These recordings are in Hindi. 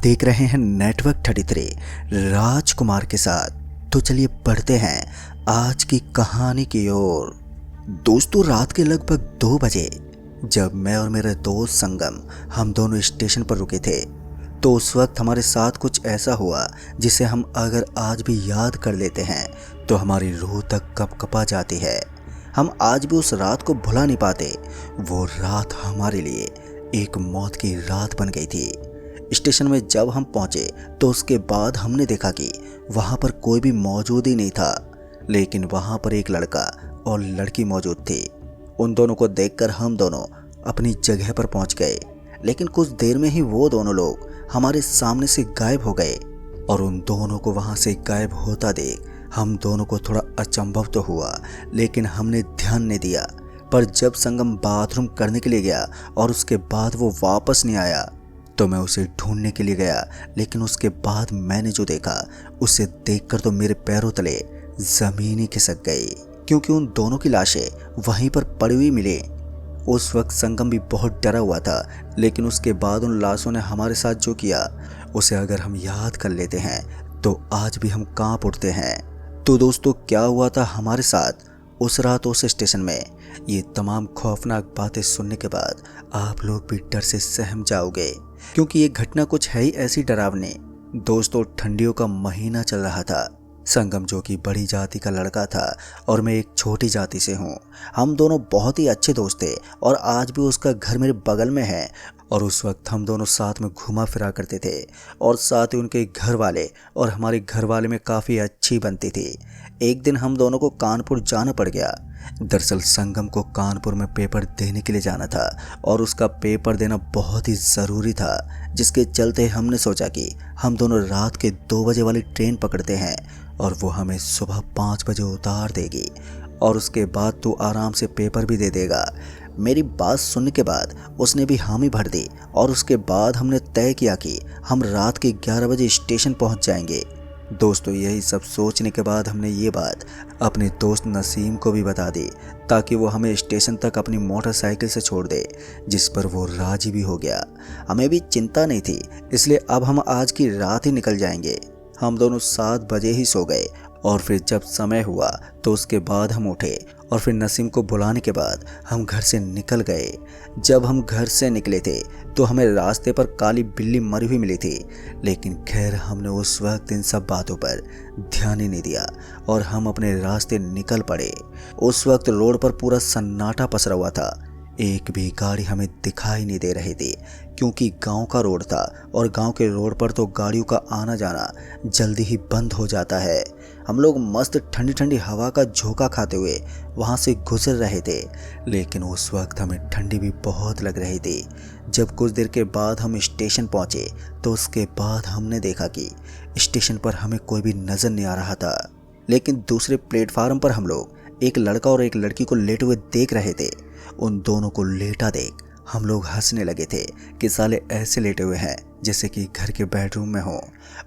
देख रहे हैं नेटवर्क 33 राजकुमार के साथ। तो चलिए बढ़ते हैं आज की कहानी की ओर। दोस्तों, रात के लगभग 2 बजे जब मैं और मेरा दोस्त संगम हम दोनों स्टेशन पर रुके थे, तो उस वक्त हमारे साथ कुछ ऐसा हुआ जिसे हम अगर आज भी याद कर लेते हैं तो हमारी रूह तक कपकपा जाती है। हम आज भी उस रात को भुला नहीं पाते। वो रात हमारे लिए एक मौत की रात बन गई थी। स्टेशन में जब हम पहुंचे तो उसके बाद हमने देखा कि वहां पर कोई भी मौजूद ही नहीं था, लेकिन वहां पर एक लड़का और लड़की मौजूद थी। उन दोनों को देखकर हम दोनों अपनी जगह पर पहुंच गए, लेकिन कुछ देर में ही वो दोनों लोग हमारे सामने से गायब हो गए। और उन दोनों को वहां से गायब होता देख हम दोनों को थोड़ा अचंभव तो हुआ, लेकिन हमने ध्यान नहीं दिया। पर जब संगम बाथरूम करने के लिए गया और उसके बाद वो वापस नहीं आया, तो मैं उसे ढूंढने के लिए गया। लेकिन उसके बाद मैंने जो देखा उसे देखकर तो मेरे पैरों तले जमीन ही खिसक गई, क्योंकि उन दोनों की लाशें वहीं पर पड़ी हुई मिली। उस वक्त संगम भी बहुत डरा हुआ था, लेकिन उसके बाद उन लाशों ने हमारे साथ जो किया उसे अगर हम याद कर लेते हैं तो आज भी हम कांप उठते हैं। तो दोस्तों, क्या हुआ था हमारे साथ उस रात उस स्टेशन में, ये तमाम खौफनाक बातें सुनने के बाद आप लोग भी डर से सहम जाओगे, क्योंकि ये घटना कुछ है ही ऐसी डरावनी। दोस्तों, ठंडियों का महीना चल रहा था। संगम जो कि बड़ी जाति का लड़का था और मैं एक छोटी जाति से हूँ। हम दोनों बहुत ही अच्छे दोस्त थे और आज भी उसका घर मेरे बगल में है। और उस वक्त हम दोनों साथ में घुमा फिरा करते थे और साथ ही उनके घर वाले और हमारे घर वाले में काफ़ी अच्छी बनती थी। एक दिन हम दोनों को कानपुर जाना पड़ गया। दरअसल संगम को कानपुर में पेपर देने के लिए जाना था और उसका पेपर देना बहुत ही ज़रूरी था, जिसके चलते हमने सोचा कि हम दोनों रात के 2 बजे वाली ट्रेन पकड़ते हैं और वो हमें सुबह 5 बजे उतार देगी और उसके बाद तू आराम से पेपर भी दे देगा। मेरी बात सुनने के बाद उसने भी हामी भर दी और उसके बाद हमने तय किया कि हम रात के 11 बजे स्टेशन पहुंच जाएंगे। दोस्तों, यही सब सोचने के बाद हमने ये बात अपने दोस्त नसीम को भी बता दी, ताकि वो हमें स्टेशन तक अपनी मोटरसाइकिल से छोड़ दे, जिस पर वो राजी भी हो गया। हमें भी चिंता नहीं थी, इसलिए अब हम आज की रात ही निकल जाएंगे। हम दोनों 7 बजे ही सो गए और फिर जब समय हुआ तो उसके बाद हम उठे और फिर नसीम को बुलाने के बाद हम घर से निकल गए। जब हम घर से निकले थे तो हमें रास्ते पर काली बिल्ली मरी हुई मिली थी, लेकिन खैर हमने उस वक्त इन सब बातों पर ध्यान ही नहीं दिया और हम अपने रास्ते निकल पड़े। उस वक्त रोड पर पूरा सन्नाटा पसरा हुआ था। एक भी गाड़ी हमें दिखाई नहीं दे रही थी, क्योंकि गांव का रोड था और गांव के रोड पर तो गाड़ियों का आना जाना जल्दी ही बंद हो जाता है। हम लोग मस्त ठंडी ठंडी हवा का झोंका खाते हुए वहां से गुजर रहे थे, लेकिन उस वक्त हमें ठंडी भी बहुत लग रही थी। जब कुछ देर के बाद हम स्टेशन पहुंचे तो उसके बाद हमने देखा कि स्टेशन पर हमें कोई भी नजर नहीं आ रहा था, लेकिन दूसरे प्लेटफार्म पर हम लोग एक लड़का और एक लड़की को लेटे हुए देख रहे थे। उन दोनों को लेटा देख हम लोग हंसने लगे थे कि साले ऐसे लेटे हुए हैं जैसे कि घर के बेडरूम में हो।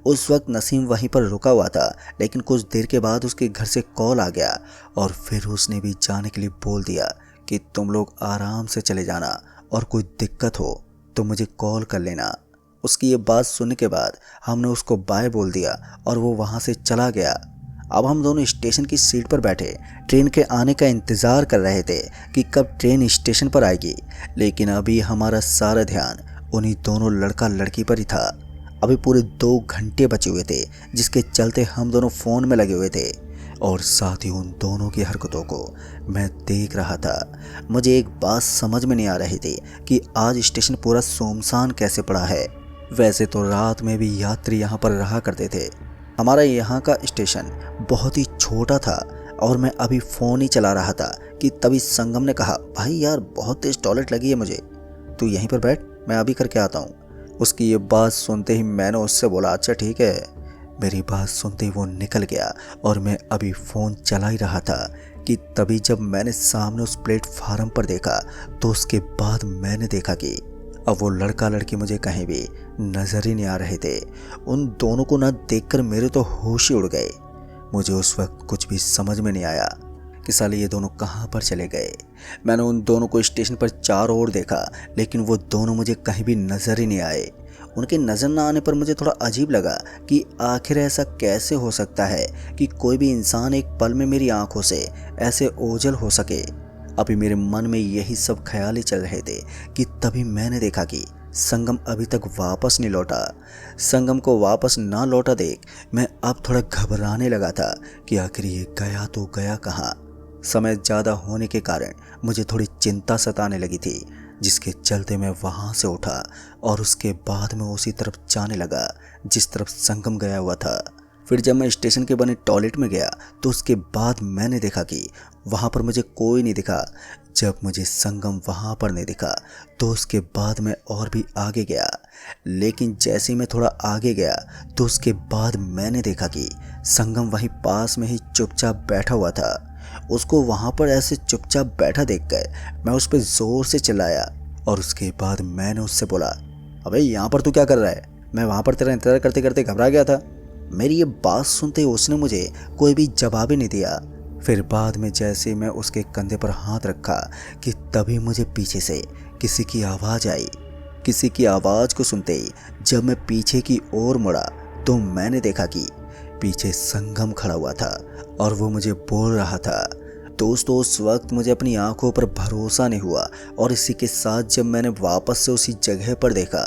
उस वक्त नसीम वहीं पर रुका हुआ था, लेकिन कुछ देर के बाद उसके घर से कॉल आ गया और फिर उसने भी जाने के लिए बोल दिया कि तुम लोग आराम से चले जाना और कोई दिक्कत हो तो मुझे कॉल कर लेना। उसकी ये बात सुनने के बाद हमने उसको बाय बोल दिया और वो वहाँ से चला गया। अब हम दोनों स्टेशन की सीट पर बैठे ट्रेन के आने का इंतज़ार कर रहे थे कि कब ट्रेन स्टेशन पर आएगी, लेकिन अभी हमारा सारा ध्यान उन्हीं दोनों लड़का लड़की पर ही था। अभी पूरे 2 घंटे बचे हुए थे, जिसके चलते हम दोनों फ़ोन में लगे हुए थे और साथ ही उन दोनों की हरकतों को मैं देख रहा था। मुझे एक बात समझ में नहीं आ रही थी कि आज स्टेशन पूरा सुनसान कैसे पड़ा है। वैसे तो रात में भी यात्री यहाँ पर रहा करते थे। हमारा यहाँ का स्टेशन बहुत ही छोटा था और मैं अभी फ़ोन ही चला रहा था कि तभी संगम ने कहा, भाई यार बहुत तेज़ टॉयलेट लगी है मुझे, तू यहीं पर बैठ, मैं अभी करके आता हूँ। उसकी ये बात सुनते ही मैंने उससे बोला, अच्छा ठीक है। मेरी बात सुनते ही वो निकल गया और मैं अभी फ़ोन चला ही रहा था कि तभी जब मैंने सामने उस प्लेटफार्म पर देखा तो उसके बाद मैंने देखा कि अब वो लड़का लड़की मुझे कहीं भी नजर ही नहीं आ रहे थे। उन दोनों को ना देखकर मेरे तो होश ही उड़ गए। मुझे उस वक्त कुछ भी समझ में नहीं आया कि साले ये दोनों कहाँ पर चले गए। मैंने उन दोनों को स्टेशन पर चारों ओर देखा, लेकिन वो दोनों मुझे कहीं भी नजर ही नहीं आए। उनकी नज़र ना आने पर मुझे थोड़ा अजीब लगा कि आखिर ऐसा कैसे हो सकता है कि कोई भी इंसान एक पल में मेरी आंखों से ऐसे ओझल हो सके। अभी मेरे मन में यही सब ख्याल ही चल रहे थे कि तभी मैंने देखा कि संगम अभी तक वापस नहीं लौटा। संगम को वापस ना लौटा देख मैं अब थोड़ा घबराने लगा था कि आखिर ये गया तो गया कहाँ। समय ज़्यादा होने के कारण मुझे थोड़ी चिंता सताने लगी थी, जिसके चलते मैं वहाँ से उठा और उसके बाद मैं उसी तरफ जाने लगा जिस तरफ संगम गया हुआ था। फिर जब मैं स्टेशन के बने टॉयलेट में गया तो उसके बाद मैंने देखा कि वहाँ पर मुझे कोई नहीं दिखा। जब मुझे संगम वहाँ पर नहीं दिखा तो उसके बाद मैं और भी आगे गया, लेकिन जैसे ही मैं थोड़ा आगे गया तो उसके बाद मैंने देखा कि संगम वहीं पास में ही चुपचाप बैठा हुआ था। उसको वहाँ पर ऐसे चुपचाप बैठा देखकर मैं उस पर ज़ोर से चिल्लाया और उसके बाद मैंने उससे बोला, अबे यहाँ पर तू क्या कर रहा है? मैं वहाँ पर तेरा इंतज़ार करते करते घबरा गया था। मेरी ये बात सुनते उसने मुझे कोई भी जवाब ही नहीं दिया। फिर बाद में जैसे मैं उसके कंधे पर हाथ रखा कि तभी मुझे पीछे से किसी की आवाज़ आई। किसी की आवाज़ को सुनते ही जब मैं पीछे की ओर मुड़ा तो मैंने देखा कि पीछे संगम खड़ा हुआ था और वो मुझे बोल रहा था। दोस्तों उस वक्त मुझे अपनी आंखों पर भरोसा नहीं हुआ और इसी के साथ जब मैंने वापस से उसी जगह पर देखा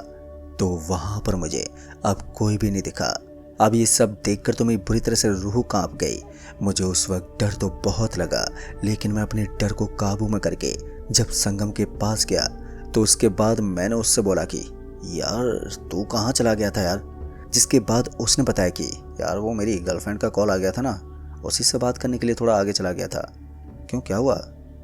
तो वहाँ पर मुझे अब कोई भी नहीं दिखा। अब ये सब देखकर तो मेरी बुरी तरह से रूह कांप गई। मुझे उस वक्त डर तो बहुत लगा, लेकिन मैं अपने डर को काबू में करके जब संगम के पास गया तो उसके बाद मैंने उससे बोला कि यार तू कहाँ चला गया था यार। जिसके बाद उसने बताया कि यार वो मेरी गर्लफ्रेंड का कॉल आ गया था ना, उसी से बात करने के लिए थोड़ा आगे चला गया था। क्यों, क्या हुआ?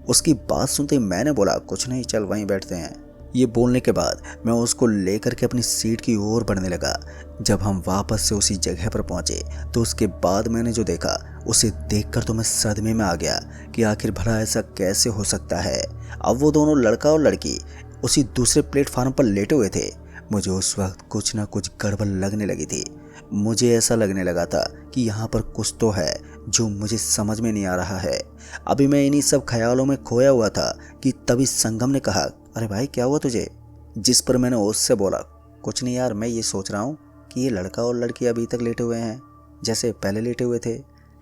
उसकी बात सुनते ही मैंने बोला, कुछ नहीं, चल वहीं बैठते हैं। ये बोलने के बाद मैं उसको लेकर के अपनी सीट की ओर बढ़ने लगा। जब हम वापस से उसी जगह पर पहुंचे तो उसके बाद मैंने जो देखा उसे देखकर तो मैं सदमे में आ गया कि आखिर भला ऐसा कैसे हो सकता है। अब वो दोनों लड़का और लड़की उसी दूसरे प्लेटफार्म पर लेटे हुए थे। मुझे उस वक्त कुछ ना कुछ गड़बड़ लगने लगी थी। मुझे ऐसा लगने लगा था कि यहाँ पर कुछ तो है जो मुझे समझ में नहीं आ रहा है। अभी मैं इन्हीं सब ख्यालों में खोया हुआ था कि तभी संगम ने कहा, अरे भाई क्या हुआ तुझे? जिस पर मैंने उससे बोला, कुछ नहीं यार, मैं ये सोच रहा हूँ कि ये लड़का और लड़की अभी तक लेटे हुए हैं जैसे पहले लेटे हुए थे,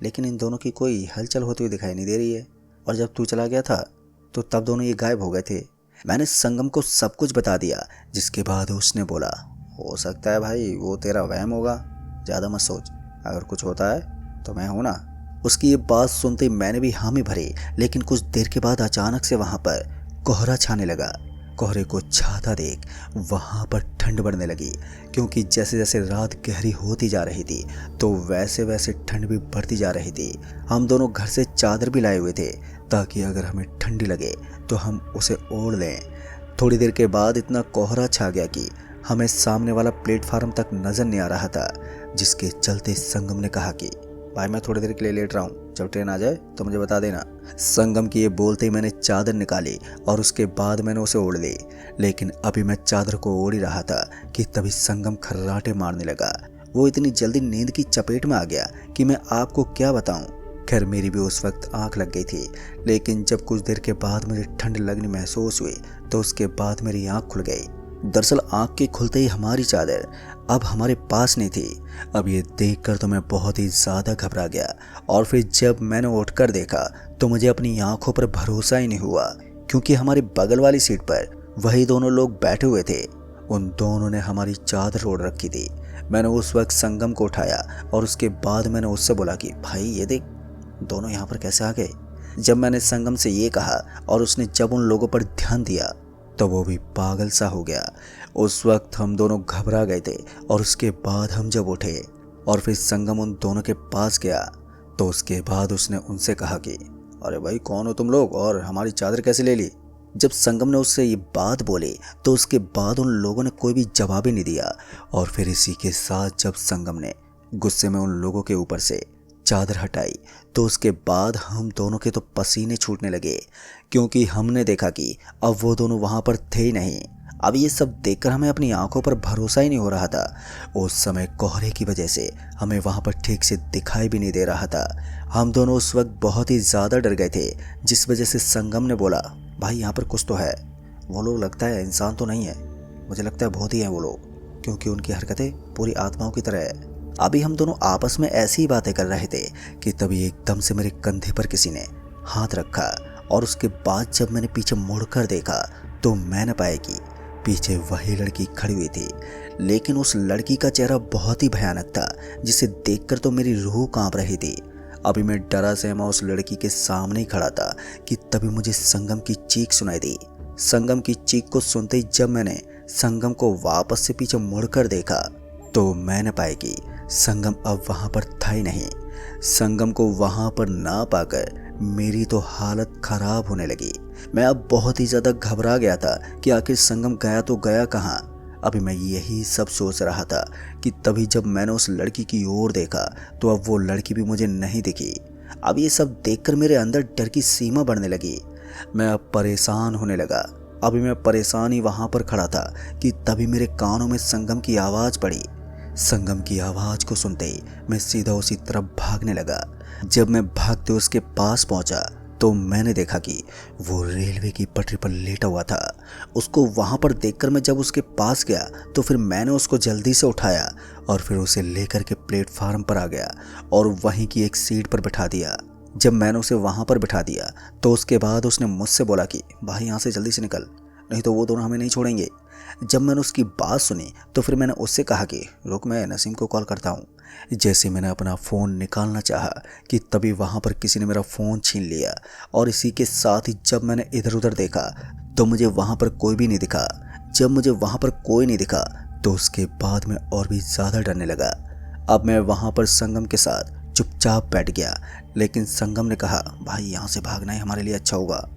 लेकिन इन दोनों की कोई हलचल होती हुई दिखाई नहीं दे रही है। और जब तू चला गया था तो तब दोनों ये गायब हो गए थे। मैंने संगम को सब कुछ बता दिया, जिसके बाद उसने बोला, हो सकता है भाई वो तेरा वहम होगा, ज़्यादा मत सोच, अगर कुछ होता है तो मैं हूं ना। उसकी ये बात सुनते ही मैंने भी हामी भरी, लेकिन कुछ देर के बाद अचानक से वहाँ पर कोहरा छाने लगा। कोहरे को छाता देख वहाँ पर ठंड बढ़ने लगी, क्योंकि जैसे जैसे रात गहरी होती जा रही थी तो वैसे वैसे ठंड भी बढ़ती जा रही थी। हम दोनों घर से चादर भी लाए हुए थे ताकि अगर हमें ठंडी लगे तो हम उसे ओढ़ लें। थोड़ी देर के बाद इतना कोहरा छा गया कि हमें सामने वाला प्लेटफार्म तक नजर नहीं आ रहा था, जिसके चलते संगम ने कहा कि भाई मैं थोड़ी देर के लिए लेट रहा हूँ, जब ट्रेन आ जाए तो मुझे बता देना। संगम की ये बोलते ही मैंने चादर निकाली और उसके बाद मैंने उसे ओढ़ ली। लेकिन अभी मैं चादर को ओढ़ ही रहा था कि तभी संगम खर्राटे मारने लगा। वो इतनी जल्दी नींद की चपेट में आ गया कि मैं आपको क्या बताऊं। खैर मेरी भी उस वक्त आंख लग गई थी, लेकिन जब कुछ देर के बाद मुझे ठंड लगनी महसूस हुई तो उसके बाद मेरी आंख खुल गई। दरअसल आंख के खुलते ही हमारी चादर अब हमारे पास नहीं थी। अब ये देखकर तो मैं बहुत ही ज़्यादा घबरा गया और फिर जब मैंने उठकर देखा तो मुझे अपनी आंखों पर भरोसा ही नहीं हुआ, क्योंकि हमारे बगल वाली सीट पर वही दोनों लोग बैठे हुए थे। उन दोनों ने हमारी चादर ओढ़ रखी थी। मैंने उस वक्त संगम को उठाया और उसके बाद मैंने उससे बोला कि भाई ये देख, दोनों यहाँ पर कैसे आ गए। जब मैंने संगम से ये कहा और उसने जब उन लोगों पर ध्यान दिया तो वो भी पागल सा हो गया। उस वक्त हम दोनों घबरा गए थे और उसके बाद हम जब उठे और फिर संगम उन दोनों के पास गया तो उसके बाद उसने उनसे कहा कि अरे भाई कौन हो तुम लोग और हमारी चादर कैसे ले ली। जब संगम ने उससे ये बात बोली तो उसके बाद उन लोगों ने कोई भी जवाब ही नहीं दिया। और फिर इसी के साथ जब संगम ने गुस्से में उन लोगों के ऊपर से चादर हटाई तो उसके बाद हम दोनों के तो पसीने छूटने लगे, क्योंकि हमने देखा कि अब वो दोनों वहाँ पर थे ही नहीं। अब ये सब देखकर हमें अपनी आंखों पर भरोसा ही नहीं हो रहा था। उस समय कोहरे की वजह से हमें वहाँ पर ठीक से दिखाई भी नहीं दे रहा था। हम दोनों उस वक्त बहुत ही ज़्यादा डर गए थे, जिस वजह से संगम ने बोला, भाई यहाँ पर कुछ तो है, वो लोग लगता है इंसान तो नहीं है, मुझे लगता है बहुत ही हैं वो लोग, क्योंकि उनकी हरकतें पूरी आत्माओं की तरह है। अभी हम दोनों आपस में ऐसी ही बातें कर रहे थे कि तभी एकदम से मेरे कंधे पर किसी ने हाथ रखा और उसके बाद जब मैंने पीछे मुड़कर देखा तो मैंने पाया कि पीछे वही लड़की खड़ी हुई थी, लेकिन उस लड़की का चेहरा बहुत ही भयानक था जिसे देखकर तो मेरी रूह कांप रही थी। अभी मैं डरा सहमा उस लड़की के सामने ही खड़ा था कि तभी मुझे संगम की चीख सुनाई दी। संगम की चीख को सुनते ही जब मैंने संगम को वापस से पीछे मुड़कर देखा तो मैंने पाया कि संगम अब वहां पर था ही नहीं। संगम को वहां पर ना पाकर मेरी तो हालत खराब होने लगी। मैं अब बहुत ही ज्यादा घबरा गया था कि आखिर संगम गया तो गया कहाँ। अभी मैं यही सब सोच रहा था कि तभी जब मैंने उस लड़की की ओर देखा तो अब वो लड़की भी मुझे नहीं दिखी। अब ये सब देखकर मेरे अंदर डर की सीमा बढ़ने लगी। मैं अब परेशान होने लगा। अभी मैं परेशान ही वहां पर खड़ा था कि तभी मेरे कानों में संगम की आवाज पड़ी। संगम की आवाज को सुनते ही मैं सीधा उसी तरफ भागने लगा। जब मैं भागते उसके पास पहुंचा तो मैंने देखा कि वो रेलवे की पटरी पर लेटा हुआ था। उसको वहां पर देखकर मैं जब उसके पास गया तो फिर मैंने उसको जल्दी से उठाया और फिर उसे लेकर के प्लेटफार्म पर आ गया और वहीं की एक सीट पर बिठा दिया। जब मैंने उसे वहां पर बिठा दिया तो उसके बाद उसने मुझसे बोला कि भाई यहाँ से जल्दी से निकल, नहीं तो वो दोनों हमें नहीं छोड़ेंगे। जब मैंने उसकी बात सुनी तो फिर मैंने उससे कहा कि रुक, मैं नसीम को कॉल करता हूँ। जैसे मैंने अपना फ़ोन निकालना चाहा कि तभी वहाँ पर किसी ने मेरा फ़ोन छीन लिया और इसी के साथ ही जब मैंने इधर उधर देखा तो मुझे वहाँ पर कोई भी नहीं दिखा। जब मुझे वहाँ पर कोई नहीं दिखा तो उसके बाद मैं और भी ज़्यादा डरने लगा। अब मैं वहाँ पर संगम के साथ चुपचाप बैठ गया, लेकिन संगम ने कहा भाई यहाँ से भागना ही हमारे लिए अच्छा होगा।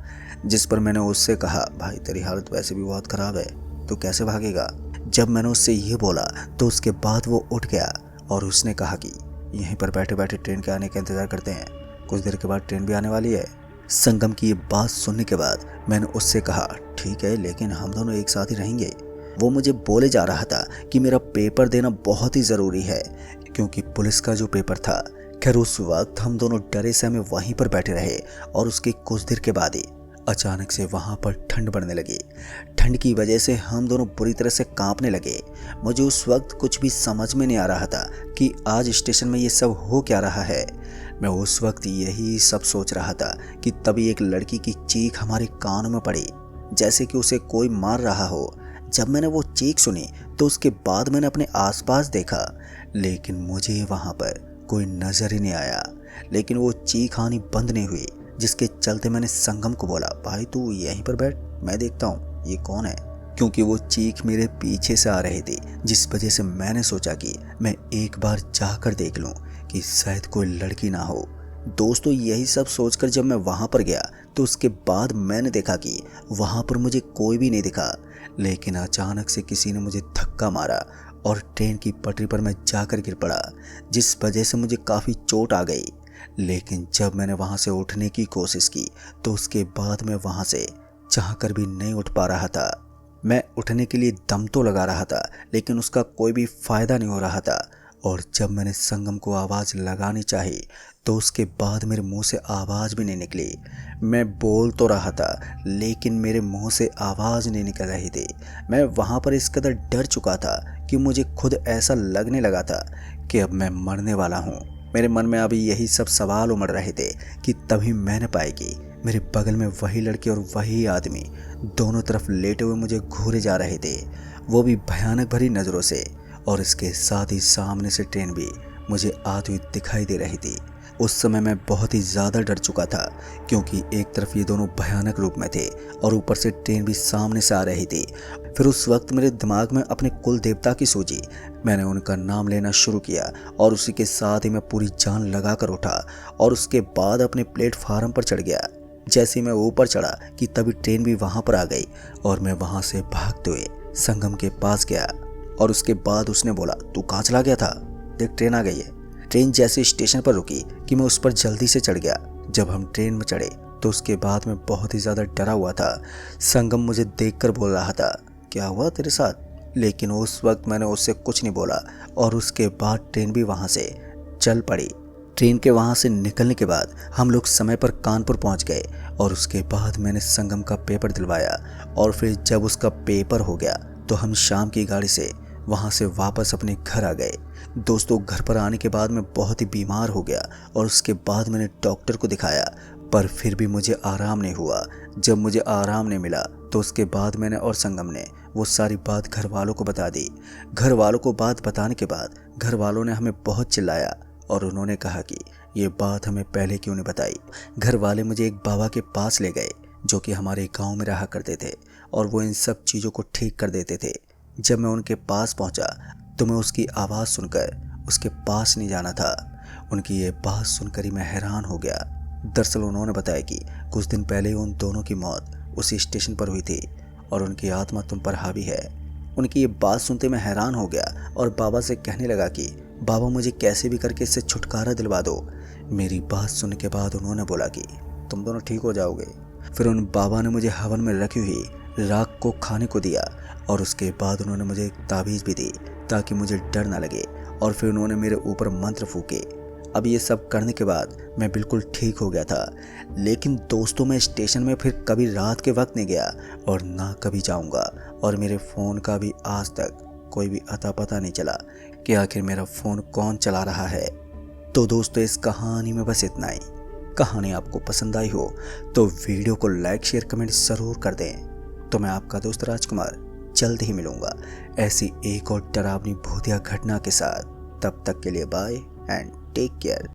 जिस पर मैंने उससे कहा भाई तेरी हालत वैसे भी बहुत ख़राब है, तो कैसे भागेगा। जब मैंने उससे ये बोला तो उसके बाद वो उठ गया और उसने कहा कि यहीं पर बैठे बैठे ट्रेन के आने का इंतज़ार करते हैं, कुछ देर के बाद ट्रेन भी आने वाली है। संगम की ये बात सुनने के बाद मैंने उससे कहा ठीक है, लेकिन हम दोनों एक साथ ही रहेंगे। वो मुझे बोले जा रहा था कि मेरा पेपर देना बहुत ही ज़रूरी है क्योंकि पुलिस का जो पेपर था। खैर उस वक्त हम दोनों डरे सहमे वहीं पर बैठे रहे और उसके कुछ देर के बाद ही अचानक से वहाँ पर ठंड बढ़ने लगी। ठंड की वजह से हम दोनों बुरी तरह से कांपने लगे। मुझे उस वक्त कुछ भी समझ में नहीं आ रहा था कि आज स्टेशन में ये सब हो क्या रहा है। मैं उस वक्त यही सब सोच रहा था कि तभी एक लड़की की चीख हमारे कानों में पड़ी, जैसे कि उसे कोई मार रहा हो। जब मैंने वो चीख सुनी तो उसके बाद मैंने अपने आसपास देखा, लेकिन मुझे वहाँ पर कोई नज़र ही नहीं आया। लेकिन वो चीख आनी बंद नहीं हुई, जिसके चलते मैंने संगम को बोला भाई तू यहीं पर बैठ, मैं देखता हूँ ये कौन है। क्योंकि वो चीख मेरे पीछे से आ रही थी, जिस वजह से मैंने सोचा कि मैं एक बार जाकर देख लूँ कि शायद कोई लड़की ना हो। दोस्तों यही सब सोचकर जब मैं वहाँ पर गया तो उसके बाद मैंने देखा कि वहाँ पर मुझे कोई भी नहीं दिखा, लेकिन अचानक से किसी ने मुझे धक्का मारा और ट्रेन की पटरी पर मैं जाकर गिर पड़ा, जिस वजह से मुझे काफ़ी चोट आ गई। लेकिन जब मैंने वहाँ से उठने की कोशिश की तो उसके बाद मैं वहाँ से चाहकर भी नहीं उठ पा रहा था। मैं उठने के लिए दम तो लगा रहा था, लेकिन उसका कोई भी फ़ायदा नहीं हो रहा था। और जब मैंने संगम को आवाज़ लगानी चाही तो उसके बाद मेरे मुंह से आवाज़ भी नहीं निकली। मैं बोल तो रहा था लेकिन मेरे मुंह से आवाज़ नहीं निकल रही थी। मैं वहाँ पर इस कदर डर चुका था कि मुझे खुद ऐसा लगने लगा था कि अब मैं मरने वाला हूँ। मेरे मन में अभी यही सब सवाल उमड़ रहे थे कि तभी मैंने पाया कि मेरे बगल में वही लड़की और वही आदमी दोनों तरफ लेटे हुए मुझे घूरे जा रहे थे, वो भी भयानक भरी नज़रों से। और इसके साथ ही सामने से ट्रेन भी मुझे आती हुई दिखाई दे रही थी। उस समय मैं बहुत ही ज़्यादा डर चुका था क्योंकि एक तरफ ये दोनों भयानक रूप में थे और ऊपर से ट्रेन भी सामने से आ रही थी। फिर उस वक्त मेरे दिमाग में अपने कुल देवता की सूझी। मैंने उनका नाम लेना शुरू किया और उसी के साथ ही मैं पूरी जान लगा कर उठा और उसके बाद अपने प्लेटफार्म पर चढ़ गया। जैसे ही मैं ऊपर चढ़ा कि तभी ट्रेन भी वहाँ पर आ गई और मैं वहाँ से भागते हुए संगम के पास गया। और उसके बाद उसने बोला तू कहाँ चला गया था, देख ट्रेन आ गई है। ट्रेन जैसे स्टेशन पर रुकी कि मैं उस पर जल्दी से चढ़ गया। जब हम ट्रेन में चढ़े तो उसके बाद मैं बहुत ही ज़्यादा डरा हुआ था। संगम मुझे देखकर बोल रहा था क्या हुआ तेरे साथ, लेकिन उस वक्त मैंने उससे कुछ नहीं बोला। और उसके बाद ट्रेन भी वहाँ से चल पड़ी। ट्रेन के वहाँ से निकलने के बाद हम लोग समय पर कानपुर पहुँच गए और उसके बाद मैंने संगम का पेपर दिलवाया। और फिर जब उसका पेपर हो गया तो हम शाम की गाड़ी से वहाँ से वापस अपने घर आ गए। दोस्तों घर पर आने के बाद मैं बहुत ही बीमार हो गया और उसके बाद मैंने डॉक्टर को दिखाया, पर फिर भी मुझे आराम नहीं हुआ। जब मुझे आराम नहीं मिला तो उसके बाद मैंने और संगम ने वो सारी बात घर वालों को बता दी। घर वालों को बात बताने के बाद घर वालों ने हमें बहुत चिल्लाया और उन्होंने कहा कि ये बात हमें पहले क्यों नहीं बताई। घर वाले मुझे एक बाबा के पास ले गए जो कि हमारे गांव में रहा करते थे और वो इन सब चीज़ों को ठीक कर देते थे। जब मैं उनके पास पहुंचा तो मैं उसकी आवाज़ सुनकर उसके पास नहीं जाना था। उनकी ये बात सुनकर ही मैं हैरान हो गया। दरअसल उन्होंने बताया कि कुछ दिन पहले उन दोनों की मौत उसी स्टेशन पर हुई थी और उनकी आत्मा तुम पर हावी है। उनकी ये बात सुनते मैं हैरान हो गया और बाबा से कहने लगा कि बाबा मुझे कैसे भी करके इससे छुटकारा दिलवा दो। मेरी बात सुनने के बाद उन्होंने बोला कि तुम दोनों ठीक हो जाओगे। फिर उन बाबा ने मुझे हवन में रखी हुई राख को खाने को दिया और उसके बाद उन्होंने मुझे एक ताबीज़ भी दी ताकि मुझे डर ना लगे, और फिर उन्होंने मेरे ऊपर मंत्र फूके। अब ये सब करने के बाद मैं बिल्कुल ठीक हो गया था। लेकिन दोस्तों मैं स्टेशन में फिर कभी रात के वक्त नहीं गया और ना कभी जाऊंगा, और मेरे फ़ोन का भी आज तक कोई भी अता पता नहीं चला कि आखिर मेरा फ़ोन कौन चला रहा है। तो दोस्तों इस कहानी में बस इतना ही। कहानी आपको पसंद आई हो तो वीडियो को लाइक शेयर कमेंट ज़रूर कर दें। तो मैं आपका दोस्त राजकुमार जल्द ही मिलूंगा ऐसी एक और डरावनी भूतिया घटना के साथ। तब तक के लिए बाय एंड टेक केयर।